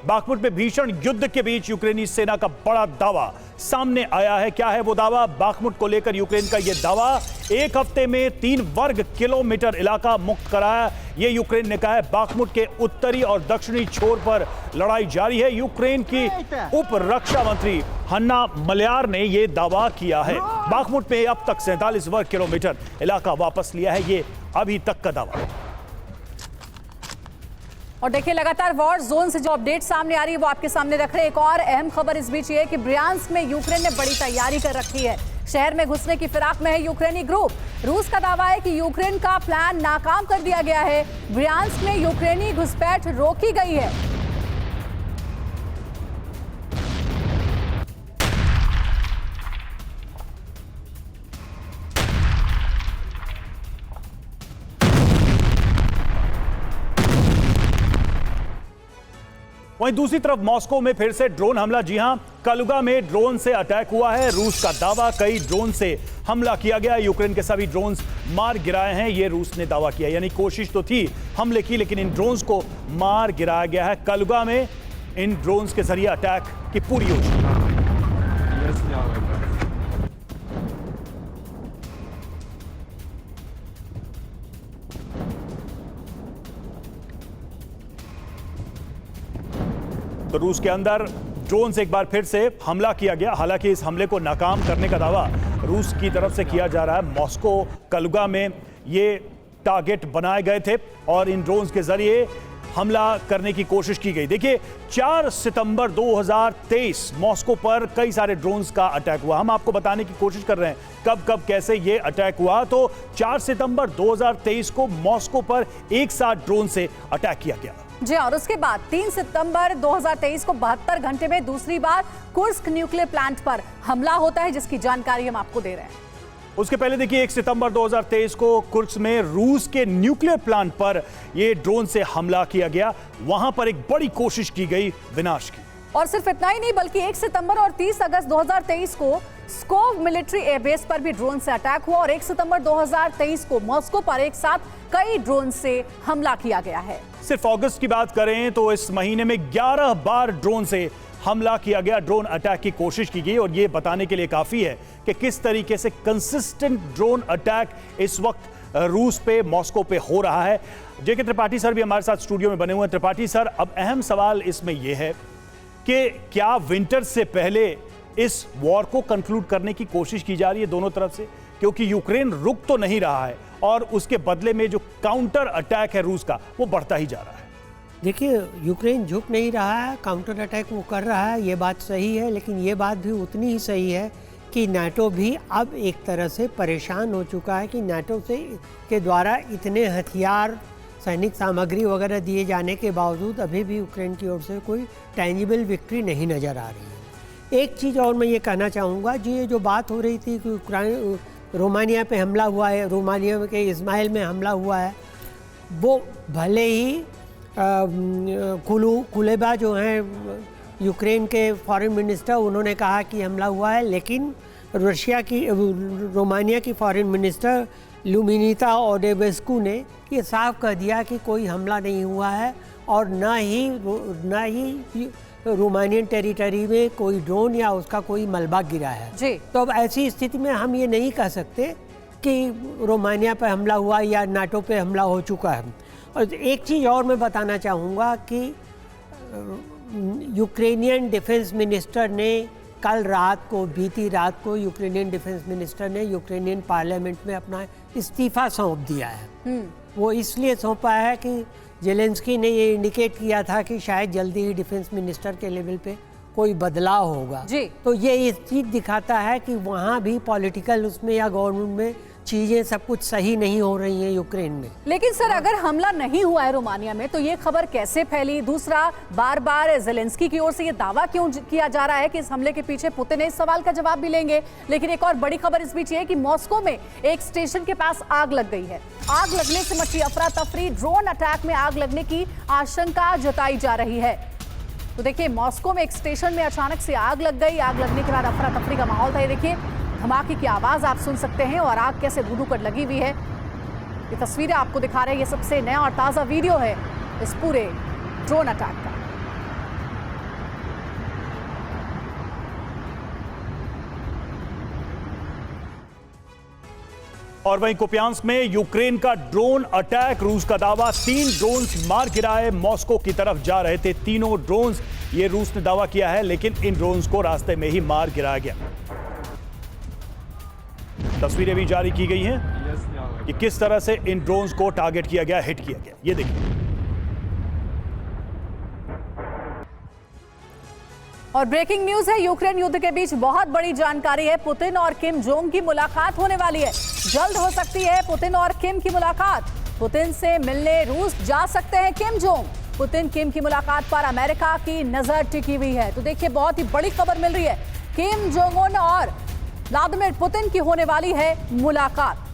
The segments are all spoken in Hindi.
बाखमुट में भीषण युद्ध के बीच यूक्रेनी सेना का बड़ा दावा सामने आया है। क्या है वो दावा? बाखमुट को लेकर यूक्रेन का यह दावा, 1 हफ्ते में 3 वर्ग किलोमीटर इलाका मुक्त कराया, ये यूक्रेन ने कहा है। बाखमुट के उत्तरी और दक्षिणी छोर पर लड़ाई जारी है। यूक्रेन की उप रक्षा मंत्री हन्ना मल्यार ने यह दावा किया है। बाखमुट में अब तक 47 वर्ग किलोमीटर इलाका वापस लिया है, ये अभी तक का दावा है। और देखिए, लगातार वॉर जोन से जो अपडेट सामने आ रही है वो आपके सामने रख रहे हैं। एक और अहम खबर इस बीच ये है कि ब्रियांस्क में यूक्रेन ने बड़ी तैयारी कर रखी है। शहर में घुसने की फिराक में है यूक्रेनी ग्रुप। रूस का दावा है कि यूक्रेन का प्लान नाकाम कर दिया गया है। ब्रियांस्क में यूक्रेनी घुसपैठ रोकी गई है। वहीं दूसरी तरफ मॉस्को में फिर से ड्रोन हमला। जी हां, कलुगा में ड्रोन से अटैक हुआ है। रूस का दावा, कई ड्रोन से हमला किया गया। यूक्रेन के सभी ड्रोन्स मार गिराए हैं, यह रूस ने दावा किया। यानी कोशिश तो थी हमले की, लेकिन इन ड्रोन्स को मार गिराया गया है। कलुगा में इन ड्रोन्स के जरिए अटैक की पूरी योजना। तो रूस के अंदर ड्रोन से एक बार फिर से हमला किया गया। हालांकि इस हमले को नाकाम करने का दावा रूस की तरफ से किया जा रहा है। मॉस्को, कलुगा में ये टारगेट बनाए गए थे और इन ड्रोन्स के जरिए हमला करने की कोशिश की गई। देखिए, 4 सितंबर 2023 मॉस्को पर कई सारे ड्रोन्स का अटैक हुआ। हम आपको बताने की कोशिश कर रहे हैं कब कब कैसे ये अटैक हुआ। तो 4 सितंबर 2023 को मॉस्को पर एक साथ ड्रोन से अटैक किया गया। जी, और उसके बाद 3 सितंबर 2023 को 72 घंटे में दूसरी बार कुर्स्क न्यूक्लियर प्लांट पर हमला होता है, जिसकी जानकारी हम आपको दे रहे हैं। उसके पहले देखिए, 1 सितंबर 2023 को कुर्स्क में रूस के न्यूक्लियर प्लांट पर यह ड्रोन से हमला किया गया। वहां पर एक बड़ी कोशिश की गई विनाश की। और सिर्फ इतना ही नहीं, बल्कि 1 सितंबर और 30 अगस्त 2023 को स्कोव मिलिट्री एयरबेस पर भी ड्रोन से अटैक हुआ और 1 सितंबर 2023 को मॉस्को पर एक साथ कई ड्रोन से हमला किया गया है। सिर्फ अगस्त की बात करें तो इस महीने में 11 बार ड्रोन से हमला किया गया, ड्रोन अटैक की कोशिश की गई। और यह बताने के लिए काफी है कि किस तरीके से कंसिस्टेंट ड्रोन अटैक इस वक्त रूस पे, मॉस्को पे हो रहा है। जेके त्रिपाठी सर भी हमारे साथ स्टूडियो में बने हुए हैं। त्रिपाठी सर, अब अहम सवाल इसमें यह है कि क्या विंटर से पहले इस वॉर को कंक्लूड करने की कोशिश की जा रही है दोनों तरफ से? क्योंकि यूक्रेन रुक तो नहीं रहा है और उसके बदले में जो काउंटर अटैक है रूस का, वो बढ़ता ही जा रहा है। देखिए, यूक्रेन झुक नहीं रहा है, काउंटर अटैक वो कर रहा है, ये बात सही है। लेकिन ये बात भी उतनी ही सही है कि नाटो भी अब एक तरह से परेशान हो चुका है कि नाटो से के द्वारा इतने हथियार, सैनिक सामग्री वगैरह दिए जाने के बावजूद अभी भी यूक्रेन की ओर से कोई टेंजिबल विक्ट्री नहीं नज़र आ रही है। एक चीज़ और मैं ये कहना चाहूँगा, ये जो बात हो रही थी कि रोमानिया पे हमला हुआ है, रोमानिया के इस्माइल में हमला हुआ है, वो भले ही कुलेबा जो हैं यूक्रेन के फॉरेन मिनिस्टर, उन्होंने कहा कि हमला हुआ है, लेकिन रोमानिया की फॉरेन मिनिस्टर लुमिनीता ओडेबेस्कू ने ये साफ कह दिया कि कोई हमला नहीं हुआ है और ना ही रोमानियन टेरिटरी में कोई ड्रोन या उसका कोई मलबा गिरा है जी। तो अब ऐसी स्थिति में हम ये नहीं कह सकते कि रोमानिया पे हमला हुआ या नाटो पे हमला हो चुका है। और एक चीज़ और मैं बताना चाहूँगा कि यूक्रेनियन डिफेंस मिनिस्टर ने बीती रात को यूक्रेनियन डिफेंस मिनिस्टर ने यूक्रेनियन पार्लियामेंट में अपना इस्तीफा सौंप दिया है। वो इसलिए सौंपा है कि जेलेंस्की ने ये इंडिकेट किया था कि शायद जल्दी ही डिफेंस मिनिस्टर के लेवल पे कोई बदलाव होगा जी। तो ये इस चीज़ दिखाता है कि वहाँ भी पॉलिटिकल उसमें या गवर्नमेंट में चीज़ें सब कुछ सही नहीं हो रही हैं यूक्रेन में। लेकिन सर, अगर हमला नहीं हुआ है रोमानिया में तो ये खबर कैसे फैली? दूसरा, बार बार जेलेंस्की की ओर से ये दावा क्यों किया जा रहा है कि इस हमले के पीछे पुतिन है? इस सवाल का जवाब भी लेंगे। लेकिन एक और बड़ी खबर इस बीच ये है कि मॉस्को में एक स्टेशन के पास आग लग गई है। आग लगने से मची अफरा तफरी, ड्रोन अटैक में आग लगने की आशंका जताई जा रही है। तो देखिए, मॉस्को में एक स्टेशन में अचानक से आग लग गई। आग लगने के बाद अफरा तफरी का माहौल था। ये देखिए, धमाके की आवाज आप सुन सकते हैं और आग कैसे धू-धू कर लगी हुई है। ये तस्वीरें आपको दिखा रहे हैं। ये सबसे नया और ताज़ा वीडियो है इस पूरे ड्रोन अटैक का। और वहीं कुपियांस्क में यूक्रेन का ड्रोन अटैक, रूस का दावा 3 ड्रोन्स मार गिराए, मॉस्को की तरफ जा रहे थे तीनों ड्रोन्स, ये रूस ने दावा किया है, लेकिन इन ड्रोन्स को रास्ते में ही मार गिराया गया। तस्वीरें भी जारी की गई हैं कि किस तरह से इन ड्रोन्स को टारगेट किया गया, हिट किया गया, ये देखिए। और ब्रेकिंग न्यूज है, यूक्रेन युद्ध के बीच बहुत बड़ी जानकारी है। पुतिन और किम जोंग की मुलाकात होने वाली है, जल्द हो सकती है पुतिन और किम की मुलाकात। पुतिन से मिलने रूस जा सकते हैं किम जोंग। पुतिन किम की मुलाकात पर अमेरिका की नजर टिकी हुई है। तो देखिए, बहुत ही बड़ी खबर मिल रही है, किम जोंग उन और व्लादिमीर पुतिन की होने वाली है मुलाकात।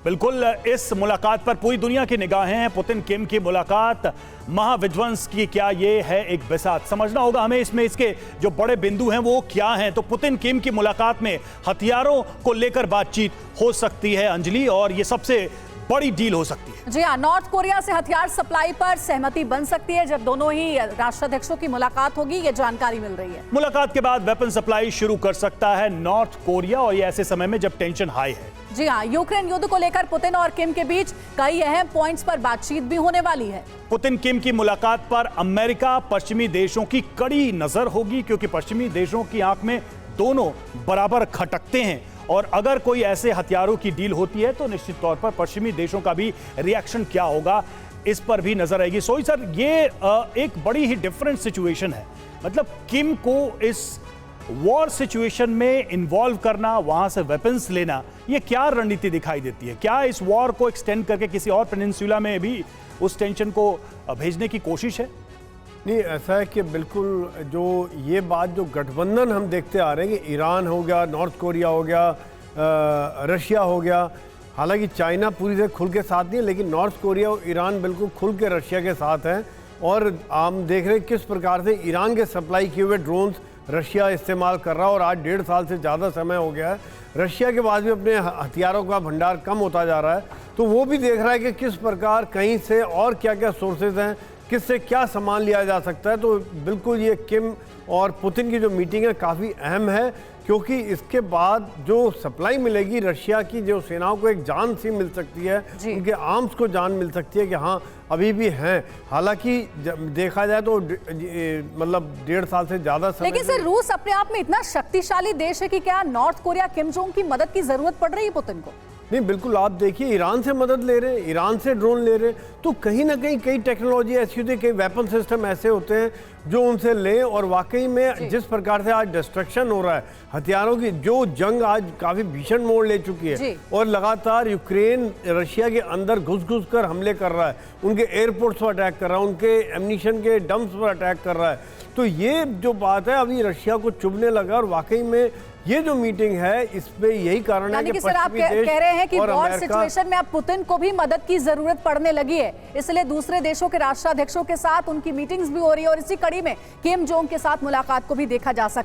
बिल्कुल, इस मुलाकात पर पूरी दुनिया की निगाहें हैं। पुतिन किम की मुलाकात महाविध्वंस की क्या ये है एक बिसात, समझना होगा हमें इसमें इसके जो बड़े बिंदु हैं वो क्या हैं। तो पुतिन किम की मुलाकात में हथियारों को लेकर बातचीत हो सकती है अंजलि, और ये सबसे बड़ी डील हो सकती है। जी हाँ, नॉर्थ कोरिया से हथियार सप्लाई पर सहमति बन सकती है जब दोनों ही राष्ट्राध्यक्षों की मुलाकात होगी, ये जानकारी मिल रही है। मुलाकात के बाद वेपन सप्लाई शुरू कर सकता है नॉर्थ कोरिया, और ये ऐसे समय में जब टेंशन हाई है। जी हाँ, यूक्रेन युद्ध को लेकर पुतिन और किम के बीच कई अहम पॉइंट्स पर बातचीत भी होने वाली है। पुतिन किम की मुलाकात पर अमेरिका पश्चिमी देशों की कड़ी नजर होगी, क्योंकि पश्चिमी देशों की आंख में दोनों बराबर खटकते हैं, और अगर कोई ऐसे हथियारों की डील होती है तो निश्चित तौर पर पश्चिमी देशों का भी रिएक्शन क्या होगा, इस पर भी नजर आएगी। सोई सर, ये एक बड़ी ही डिफरेंट सिचुएशन है, मतलब किम को इस वॉर सिचुएशन में इन्वॉल्व करना, वहां से वेपन्स लेना, ये क्या रणनीति दिखाई देती है? क्या इस वॉर को एक्सटेंड करके किसी और पेनिनसुला में भी उस टेंशन को भेजने की कोशिश है? नहीं, ऐसा है कि बिल्कुल जो ये बात जो गठबंधन हम देखते आ रहे हैं कि ईरान हो गया, नॉर्थ कोरिया हो गया, रशिया हो गया, हालांकि चाइना पूरी तरह खुल के साथ नहीं है, लेकिन नॉर्थ कोरिया और ईरान बिल्कुल खुल के रशिया के साथ हैं। और हम देख रहे हैं किस प्रकार से ईरान के सप्लाई किए हुए ड्रोन्स रशिया इस्तेमाल कर रहा है, और आज 1.5 साल से ज़्यादा समय हो गया है। रशिया के बाद भी अपने हथियारों का भंडार कम होता जा रहा है, तो वो भी देख रहा है कि किस प्रकार कहीं से और क्या क्या सोर्सेज हैं, किससे क्या सामान लिया जा सकता है। तो बिल्कुल ये किम और पुतिन की जो मीटिंग है काफ़ी अहम है, क्योंकि इसके बाद जो सप्लाई मिलेगी रशिया की, जो सेनाओं को एक जान सी मिल सकती है, उनके आर्म्स को जान मिल सकती है कि हाँ अभी भी हैं। हालांकि देखा जाए तो मतलब 1.5 साल से ज़्यादा समय, लेकिन सर रूस अपने आप में इतना शक्तिशाली देश है कि क्या नॉर्थ कोरिया किम जोंग की मदद की जरूरत पड़ रही है पुतिन को? नहीं, बिल्कुल, आप देखिए ईरान से मदद ले रहे हैं, ईरान से ड्रोन ले रहे हैं, तो कहीं ना कहीं कई टेक्नोलॉजी ऐसी होती है, कई वेपन सिस्टम ऐसे होते हैं जो उनसे लें। और वाकई में जिस प्रकार से आज डिस्ट्रक्शन हो रहा है, हथियारों की जो जंग आज काफ़ी भीषण मोड़ ले चुकी है, और लगातार यूक्रेन रशिया के अंदर घुस कर हमले कर रहा है, उनके एयरपोर्ट्स पर अटैक कर रहा है, उनके एम्यूनिशन के डंप्स पर अटैक कर रहा है, तो ये जो बात है अभी रशिया को चुभने लगा। और वाकई में ये जो मीटिंग है इस पे यही कारण है कि सर आप कह रहे हैं कि वॉर सिचुएशन में अब पुतिन को भी मदद की जरूरत पड़ने लगी है, इसलिए दूसरे देशों के राष्ट्राध्यक्षों के साथ उनकी मीटिंग्स भी हो रही है, और इसी कड़ी में किम जोंग के साथ मुलाकात को भी देखा जा सकता है।